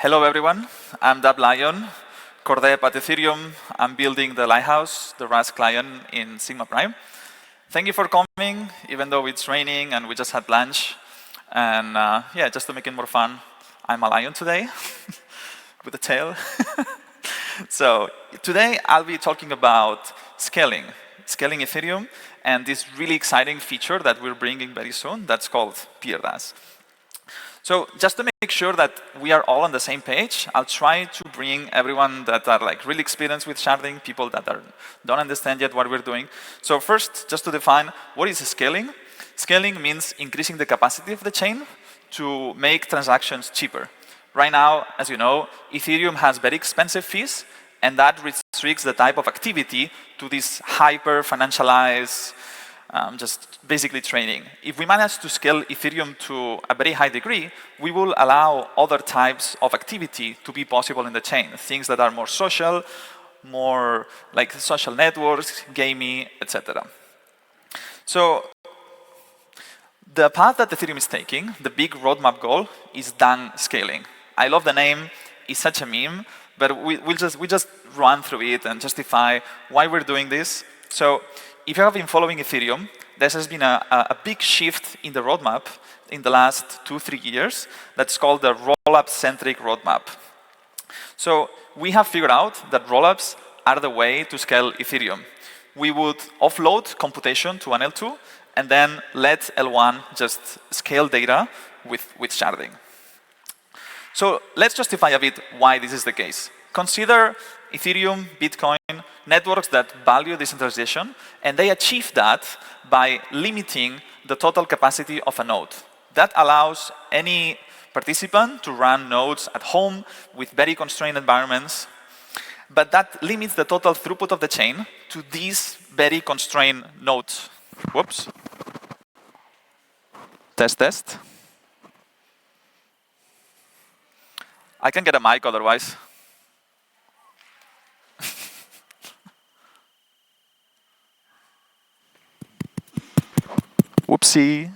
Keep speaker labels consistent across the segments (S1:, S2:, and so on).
S1: Hello, everyone. I'm dapplion, core dev at Ethereum. I'm building the Lighthouse, the RAS client in Sigma Prime. Thank you for coming, even though it's raining and we just had lunch. And yeah, just to make it more fun, I'm a lion today with a tail. So today I'll be talking about scaling Ethereum, and this really exciting feature that we're bringing very soon that's called PeerDAS. So just to make sure that we are all on the same page, I'll try to bring everyone that are like really experienced with sharding, people that don't understand yet what we're doing. So first, just to define, what is scaling? Scaling means increasing the capacity of the chain to make transactions cheaper. Right now, as you know, Ethereum has very expensive fees, and that restricts the type of activity to this hyper-financialized, just basically trading. If we manage to scale Ethereum to a very high degree, we will allow other types of activity to be possible in the chain. Things that are more social, more like social networks, gaming, etc. So the path that Ethereum is taking, the big roadmap goal, is Dank scaling. I love the name, it's such a meme, but we just run through it and justify why we're doing this. So if you have been following Ethereum, there has been a big shift in the roadmap in the last 2-3 years that's called the rollup-centric roadmap. So we have figured out that rollups are the way to scale Ethereum. We would offload computation to an L2 and then let L1 just scale data with sharding. So let's justify a bit why this is the case. Consider Ethereum, Bitcoin, networks that value decentralization, and they achieve that by limiting the total capacity of a node. That allows any participant to run nodes at home with very constrained environments, but that limits the total throughput of the chain to these very constrained nodes. Whoops. Test. I can get a mic otherwise. Whoopsie.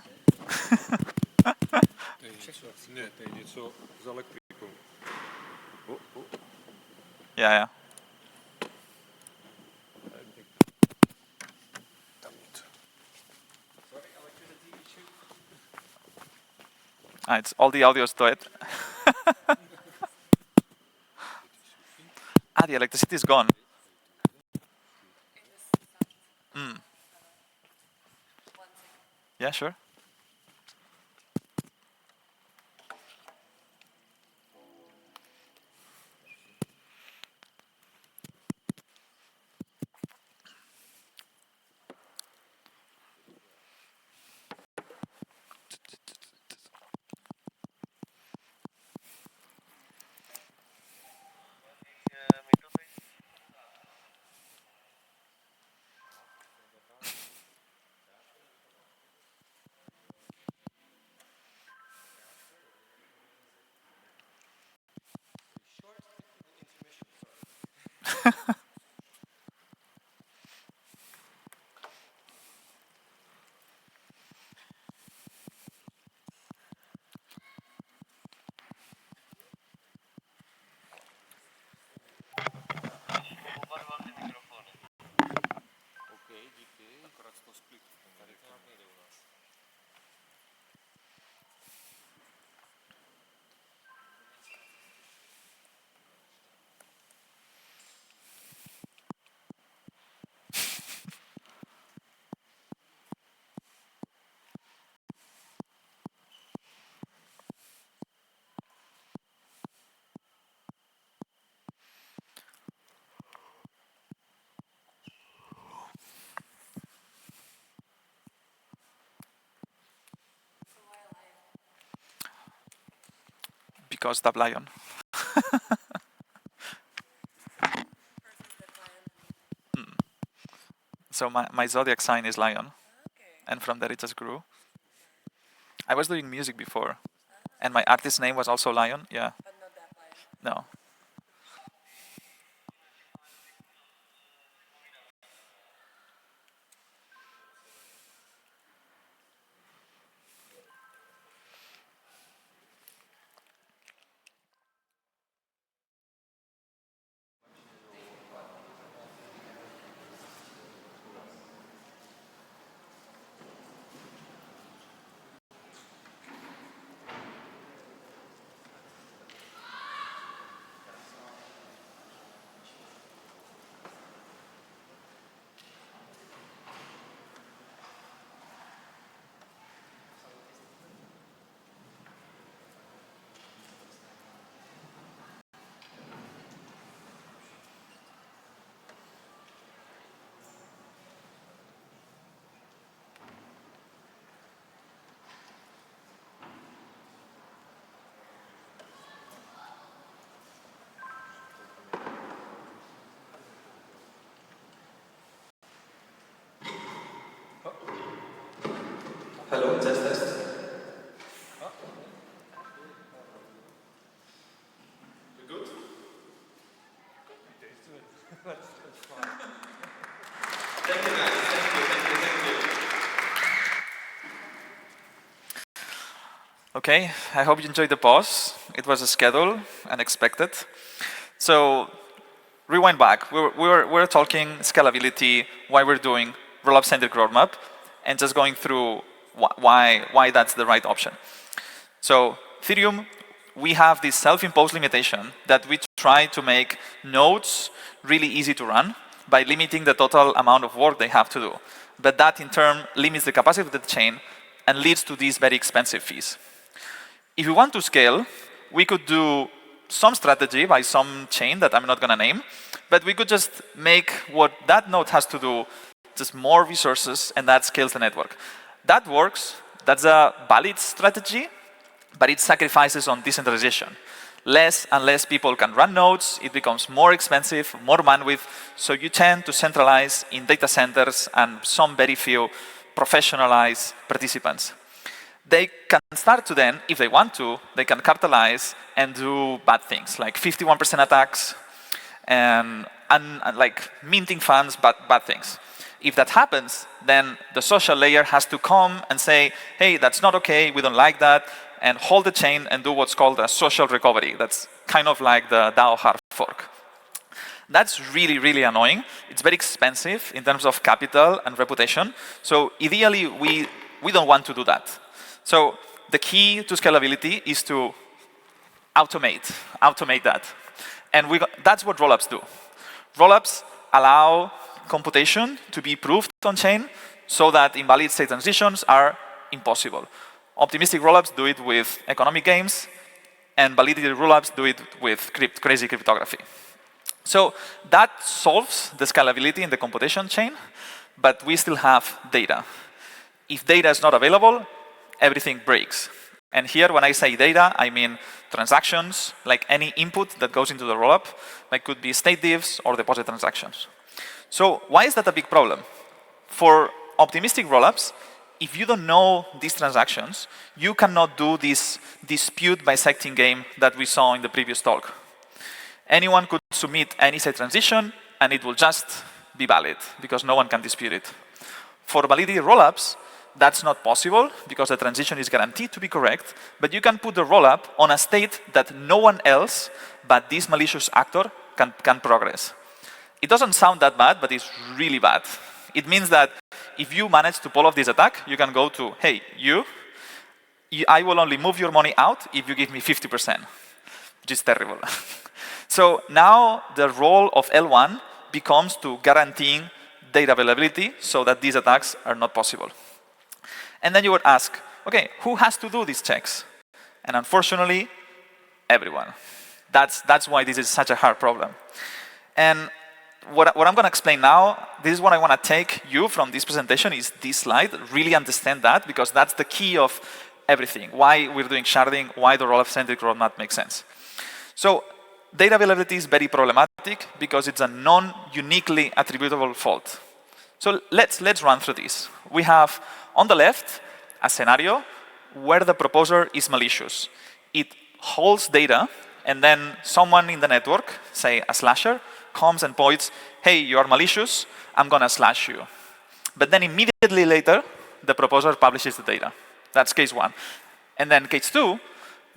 S1: Yeah. It's all the audios to it. The electricity is gone. Yeah, sure. Because dapplion. So my zodiac sign is lion. And from there it just grew. I was doing music before. And my artist name was also lion. Yeah. No. Okay, I hope you enjoyed the pause. It was a schedule and expected. So rewind back. We're talking scalability, why we're doing rollup-centric roadmap, and just going through why that's the right option. So Ethereum, we have this self-imposed limitation that we try to make nodes really easy to run by limiting the total amount of work they have to do. But that in turn limits the capacity of the chain and leads to these very expensive fees. If we want to scale, we could do some strategy by some chain that I'm not going to name, but we could just make what that node has to do just more resources, and that scales the network. That works. That's a valid strategy, but it sacrifices on decentralization. Less and less people can run nodes. It becomes more expensive, more bandwidth, so you tend to centralize in data centers and some very few professionalized participants. They can start to then, if they want to, they can capitalize and do bad things, like 51% attacks and like minting funds, bad things. If that happens, then the social layer has to come and say, hey, that's not okay, we don't like that, and hold the chain and do what's called a social recovery. That's kind of like the DAO hard fork. That's really, really annoying. It's very expensive in terms of capital and reputation. So ideally, we don't want to do that. So the key to scalability is to automate that. And that's what rollups do. Rollups allow computation to be proved on-chain so that invalid state transitions are impossible. Optimistic rollups do it with economic games, and validity rollups do it with crazy cryptography. So that solves the scalability in the computation chain, but we still have data. If data is not available, everything breaks. And here, when I say data, I mean transactions, like any input that goes into the rollup, like could be state diffs or deposit transactions. So why is that a big problem? For optimistic rollups, if you don't know these transactions, you cannot do this dispute bisecting game that we saw in the previous talk. Anyone could submit any state transition, and it will just be valid, because no one can dispute it. For validity rollups, that's not possible, because the transition is guaranteed to be correct, but you can put the rollup on a state that no one else but this malicious actor can progress. It doesn't sound that bad, but it's really bad. It means that if you manage to pull off this attack, you can go to, hey, I will only move your money out if you give me 50%, which is terrible. So now the role of L1 becomes to guaranteeing data availability so that these attacks are not possible. And then you would ask, okay, who has to do these checks? And unfortunately, everyone. That's why this is such a hard problem. And what I'm going to explain now, this is what I want to take you from this presentation, is this slide. Really understand that, because that's the key of everything. Why we're doing sharding, why the rollup-centric roadmap makes sense. So data availability is very problematic because it's a non-uniquely attributable fault. So let's run through this. We have, on the left, a scenario where the proposer is malicious. It holds data, and then someone in the network, say a slasher, comes and points, hey, you are malicious, I'm going to slash you. But then immediately later, the proposer publishes the data. That's case one. And then case two,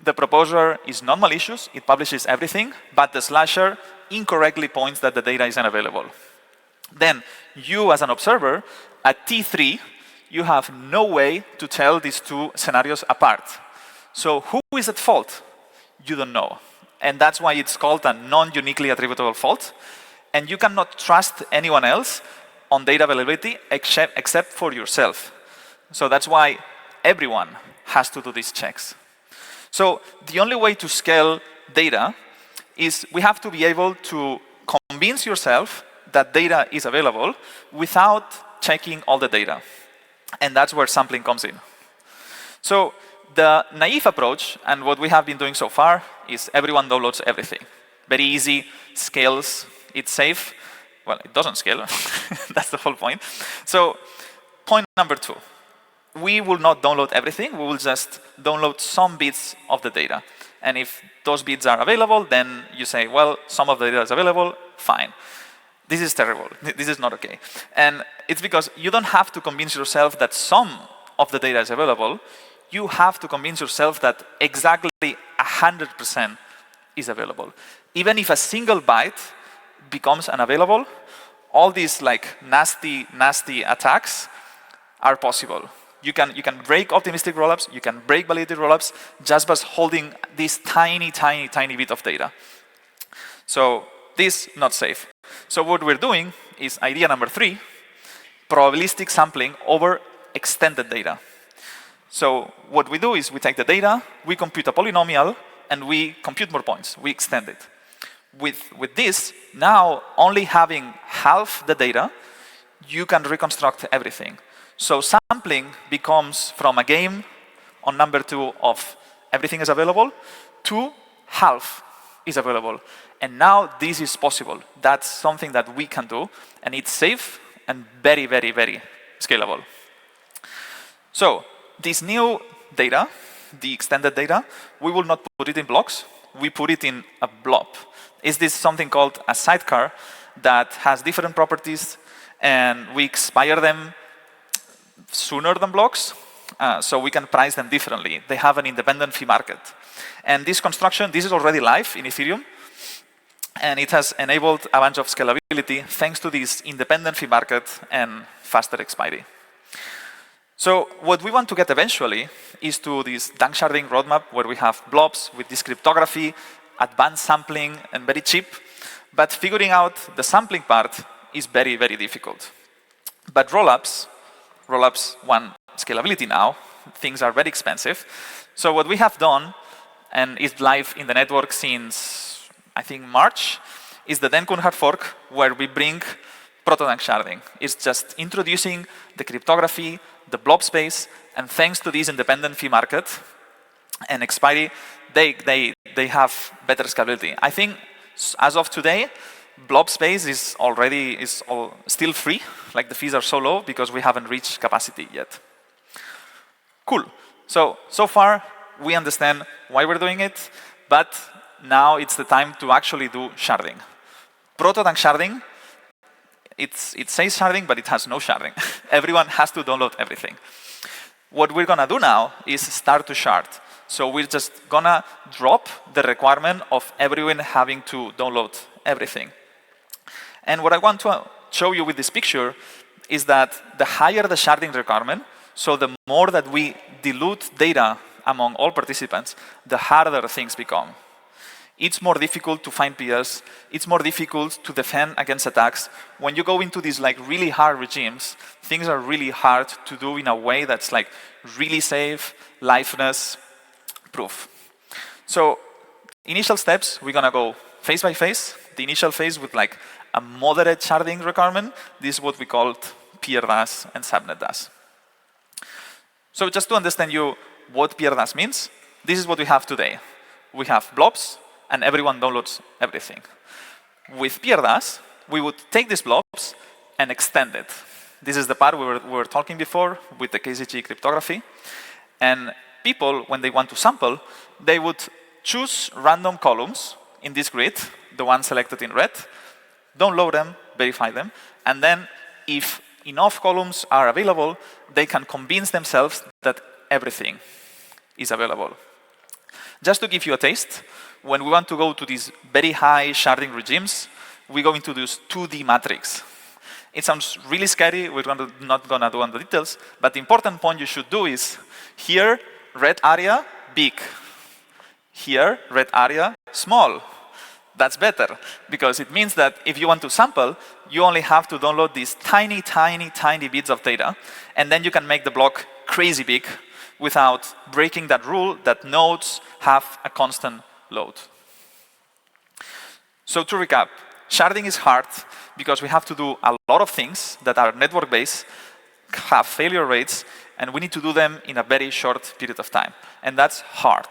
S1: the proposer is non-malicious, it publishes everything, but the slasher incorrectly points that the data is unavailable. Then you, as an observer, at T3, you have no way to tell these two scenarios apart. So who is at fault? You don't know. And that's why it's called a non-uniquely attributable fault. And you cannot trust anyone else on data availability except for yourself. So that's why everyone has to do these checks. So the only way to scale data is we have to be able to convince yourself that data is available without checking all the data. And that's where sampling comes in. So the naive approach, and what we have been doing so far, is everyone downloads everything. Very easy, scales, it's safe. Well, it doesn't scale. That's the whole point. So point number two. We will not download everything. We will just download some bits of the data. And if those bits are available, then you say, well, some of the data is available, fine. This is terrible. This is not okay. And it's because you don't have to convince yourself that some of the data is available. you have to convince yourself that exactly 100% is available. Even if a single byte becomes unavailable, all these like nasty attacks are possible. You can break optimistic rollups, you can break validated rollups just by holding this tiny bit of data. So this not safe. So what we're doing is idea number 3, probabilistic sampling over extended data. So what we do is we take the data, we compute a polynomial, and we compute more points. We extend it. With this, now only having half the data, you can reconstruct everything. So sampling becomes from a game on number 2 of everything is available to half is available. And now this is possible. That's something that we can do, and it's safe and very scalable. So this new data, the extended data, we will not put it in blocks, we put it in a blob. Is this something called a sidecar that has different properties, and we expire them sooner than blocks, so we can price them differently. They have an independent fee market. And this construction, this is already live in Ethereum, and it has enabled a bunch of scalability thanks to this independent fee market and faster expiry. So what we want to get eventually is to this Danksharding roadmap where we have blobs with this cryptography, advanced sampling, and very cheap. But figuring out the sampling part is very difficult. But rollups want scalability now. Things are very expensive. So what we have done, and is live in the network since, I think, March, is the Denkun hard fork, where we bring proto-Danksharding. It's just introducing the cryptography, the blob space, and thanks to this independent fee market and expiry, they have better scalability. I think as of today, blob space is still free, like the fees are so low because we haven't reached capacity yet. Cool. So far we understand why we're doing it, but now it's the time to actually do sharding. Proto-Danksharding, it says sharding, but it has no sharding. Everyone has to download everything. What we're gonna do now is start to shard. So we're just gonna drop the requirement of everyone having to download everything. And what I want to show you with this picture is that the higher the sharding requirement, so the more that we dilute data among all participants, the harder things become. It's more difficult to find peers. It's more difficult to defend against attacks. When you go into these like really hard regimes, things are really hard to do in a way that's like really safe, liveness proof. So initial steps, we're gonna go phase by phase. The initial phase with like a moderate sharding requirement. This is what we called PeerDAS and subnet DAS. So just to understand you what PeerDAS means, this is what we have today. We have blobs, and everyone downloads everything. With PeerDAS, we would take these blobs and extend it. This is the part we were talking before with the KZG cryptography. And people, when they want to sample, they would choose random columns in this grid, the ones selected in red, download them, verify them, and then if enough columns are available, they can convince themselves that everything is available. Just to give you a taste, when we want to go to these very high sharding regimes, we go into this 2D matrix. It sounds really scary. We're not going to do on the details, but the important point you should do is here, red area, big. Here, red area, small. That's better, because it means that if you want to sample, you only have to download these tiny bits of data, and then you can make the block crazy big without breaking that rule that nodes have a constant load. So to recap, sharding is hard because we have to do a lot of things that are network-based, have failure rates, and we need to do them in a very short period of time. And that's hard.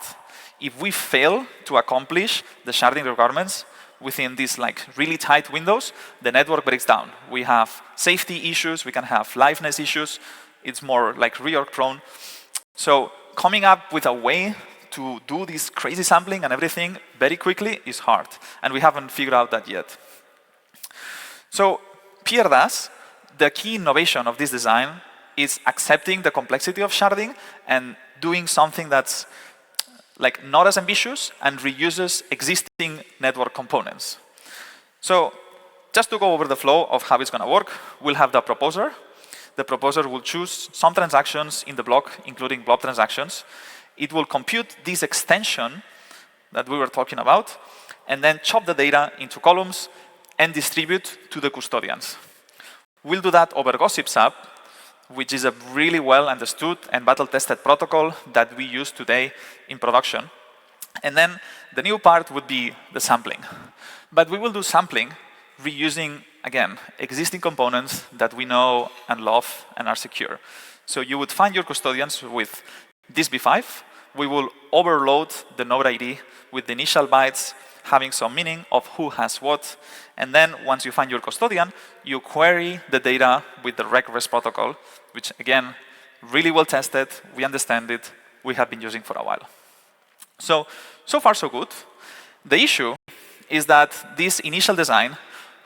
S1: If we fail to accomplish the sharding requirements within these like really tight windows, the network breaks down. We have safety issues, we can have liveness issues. It's more like reorg prone. So coming up with a way to do this crazy sampling and everything very quickly is hard, and we haven't figured out that yet. So PeerDAS, the key innovation of this design is accepting the complexity of sharding and doing something that's like not as ambitious and reuses existing network components. So just to go over the flow of how it's going to work, we'll have the proposer. The proposer will choose some transactions in the block, including blob transactions. It will compute this extension that we were talking about, and then chop the data into columns and distribute to the custodians. We'll do that over Gossip SAP, which is a really well understood and battle-tested protocol that we use today in production. And then the new part would be the sampling. But we will do sampling reusing, again, existing components that we know and love and are secure. So you would find your custodians with this B5. We will overload the node ID with the initial bytes having some meaning of who has what. And then once you find your custodian, you query the data with the request protocol, which again, really well tested. We understand it. We have been using for a while. So far so good. The issue is that this initial design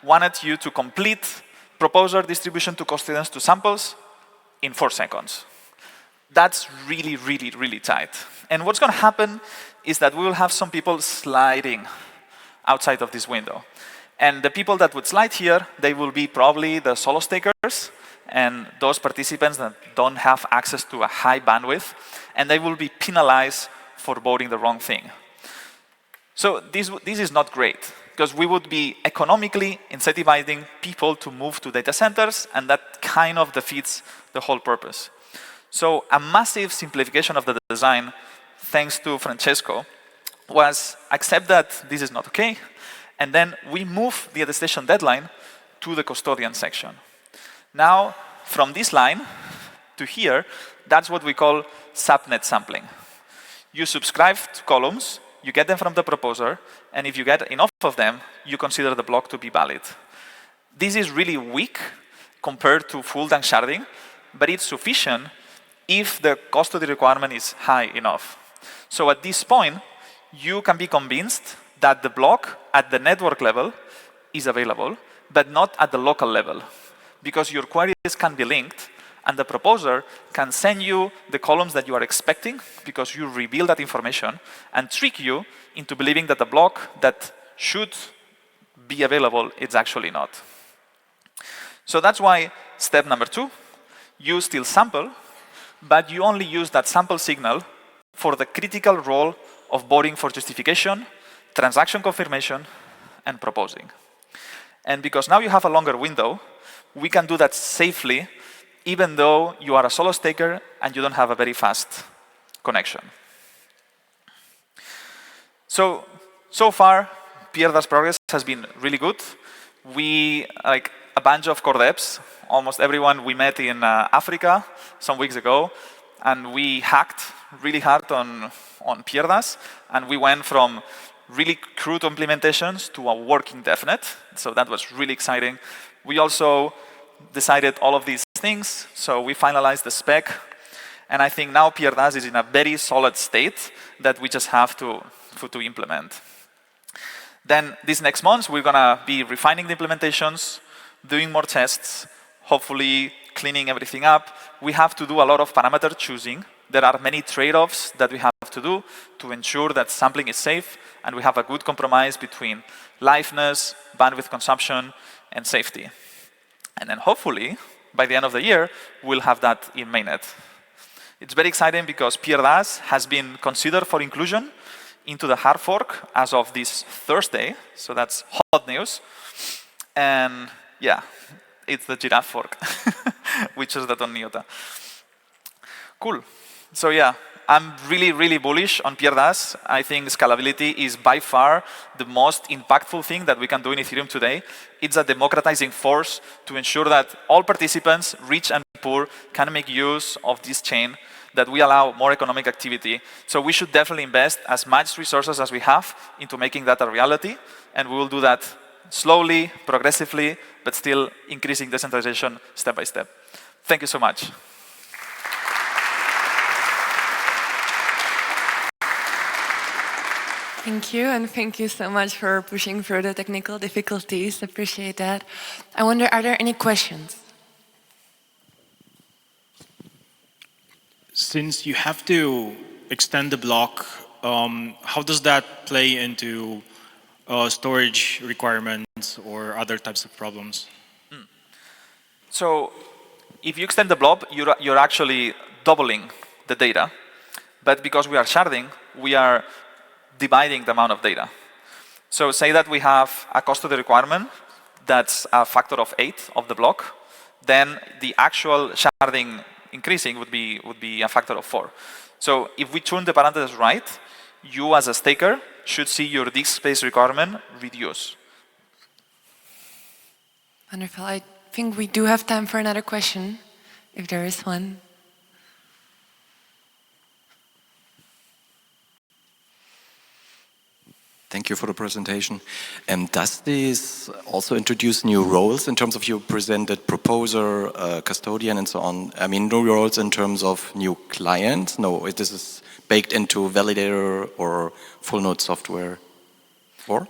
S1: wanted you to complete proposer distribution to custodians to samples in 4 seconds. That's really, really, really tight. And what's going to happen is that we will have some people sliding outside of this window. And the people that would slide here, they will be probably the solo stakers and those participants that don't have access to a high bandwidth, and they will be penalized for voting the wrong thing. So this is not great, because we would be economically incentivizing people to move to data centers, and that kind of defeats the whole purpose. So a massive simplification of the design, thanks to Francesco, was accept that this is not okay, and then we move the attestation deadline to the custodian section. Now, from this line to here, that's what we call subnet sampling. You subscribe to columns, you get them from the proposer, and if you get enough of them, you consider the block to be valid. This is really weak compared to full Danksharding, but it's sufficient if the custody requirement is high enough. So at this point, you can be convinced that the block at the network level is available, but not at the local level, because your queries can be linked, and the proposer can send you the columns that you are expecting because you reveal that information and trick you into believing that the block that should be available is actually not. So that's why step number 2, you still sample, but you only use that sample signal for the critical role of voting for justification, transaction confirmation, and proposing. And because now you have a longer window, we can do that safely, even though you are a solo staker and you don't have a very fast connection. So far, PeerDAS progress has been really good. We, like a bunch of core devs, almost everyone we met in Africa some weeks ago, and we hacked really hard on PeerDAS, and we went from really crude implementations to a working DevNet, so that was really exciting. We also decided all of these things, so we finalized the spec, and I think now PeerDAS is in a very solid state that we just have to implement. Then these next months, we're going to be refining the implementations, doing more tests, hopefully cleaning everything up. We have to do a lot of parameter choosing. There are many trade-offs that we have to do to ensure that sampling is safe, and we have a good compromise between liveness, bandwidth consumption, and safety. And then hopefully, by the end of the year, we'll have that in mainnet. It's very exciting because PeerDAS has been considered for inclusion into the hard fork as of this Thursday, so that's hot news. And yeah, it's the giraffe fork. We chose that on Niota. Cool. So yeah, I'm really, really bullish on PeerDAS. I think scalability is by far the most impactful thing that we can do in Ethereum today. It's a democratizing force to ensure that all participants, rich and poor, can make use of this chain, that we allow more economic activity. So we should definitely invest as much resources as we have into making that a reality, and we will do that slowly, progressively, but still increasing decentralization step by step. Thank you so much.
S2: Thank you, and thank you so much for pushing through the technical difficulties. Appreciate that. I wonder, are there any questions?
S3: Since you have to extend the block, how does that play into storage requirements or other types of problems?
S1: So if you extend the blob, you're actually doubling the data. But because we are sharding, we are dividing the amount of data. So say that we have a cost of the requirement that's a factor of 8 of the block, then the actual sharding increasing would be a factor of 4. So if we tune the parameters right, you as a staker should see your disk space requirement reduce.
S2: Wonderful. I think we do have time for another question, if there is one.
S4: Thank you for the presentation. Does this also introduce new roles in terms of you presented proposer, custodian, and so on? I mean, new roles in terms of new clients? No, this is baked into validator or full node software? Or?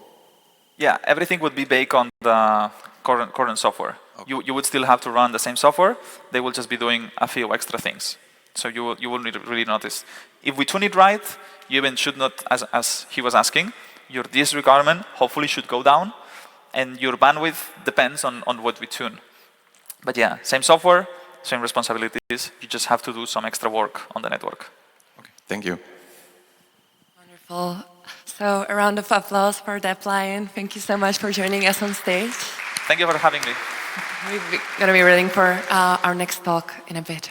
S1: Yeah, everything would be baked on the current software. Okay. You would still have to run the same software. They will just be doing a few extra things. So you will really notice. If we tune it right, you even should not, as he was asking, your disk requirement hopefully should go down, and your bandwidth depends on what we tune. But yeah, same software, same responsibilities. You just have to do some extra work on the network.
S4: Okay, thank you.
S2: Wonderful. So a round of applause for dapplion. Thank you so much for joining us on stage.
S1: Thank you for having me.
S2: We're going to be waiting for our next talk in a bit.